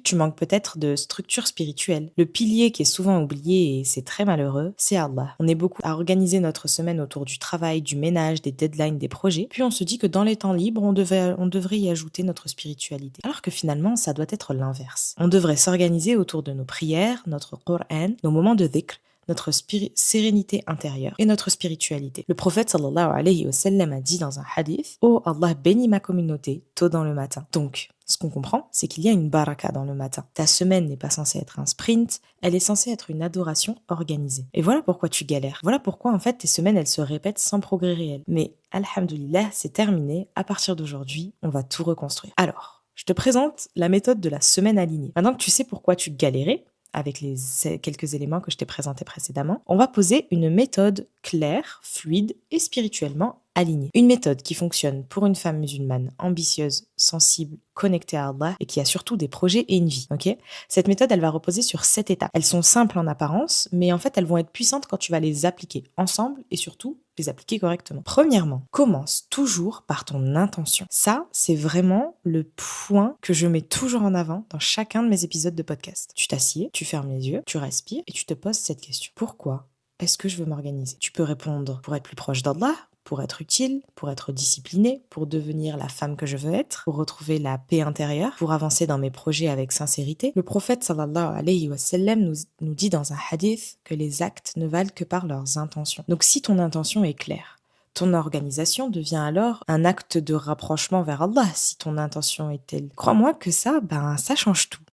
Tu manques peut-être de structure spirituelle. Le pilier qui est souvent oublié et c'est très malheureux, c'est Allah. On est beaucoup à organiser notre semaine autour du travail, du ménage, des deadlines, des projets, puis on se dit que dans les temps libres, on devrait y ajouter notre spiritualité. Alors que finalement, ça doit être l'inverse. On devrait s'organiser autour de nos prières, notre Qur'an, nos moments de dhikr, notre sérénité intérieure et notre spiritualité. Le prophète sallallahu alayhi wa sallam a dit dans un hadith: Oh Allah, bénis ma communauté tôt dans le matin. Donc, ce qu'on comprend, c'est qu'il y a une baraka dans le matin. Ta semaine n'est pas censée être un sprint, elle est censée être une adoration organisée. Et voilà pourquoi tu galères. Voilà pourquoi en fait tes semaines elles se répètent sans progrès réel. Mais alhamdoulilah, c'est terminé. À partir d'aujourd'hui, on va tout reconstruire. Alors, je te présente la méthode de la semaine alignée. Maintenant que tu sais pourquoi tu galérais, avec les quelques éléments que je t'ai présentés précédemment, on va poser une méthode claire, fluide et spirituellement alignée. Une méthode qui fonctionne pour une femme musulmane ambitieuse, sensible, connectée à Allah et qui a surtout des projets et une vie. Ok ? Cette méthode, elle va reposer sur 7 étapes. Elles sont simples en apparence, mais en fait, elles vont être puissantes quand tu vas les appliquer ensemble et surtout les appliquer correctement. Premièrement, commence toujours par ton intention. Ça, c'est vraiment le point que je mets toujours en avant dans chacun de mes épisodes de podcast. Tu t'assieds, tu fermes les yeux, tu respires et tu te poses cette question. Pourquoi est-ce que je veux m'organiser ? Tu peux répondre pour être plus proche d'Allah, pour être utile, pour être disciplinée, pour devenir la femme que je veux être, pour retrouver la paix intérieure, pour avancer dans mes projets avec sincérité. Le prophète sallallahu alayhi wa sallam nous dit dans un hadith que les actes ne valent que par leurs intentions. Donc si ton intention est claire, ton organisation devient alors un acte de rapprochement vers Allah si ton intention est telle. Crois-moi que ça change tout.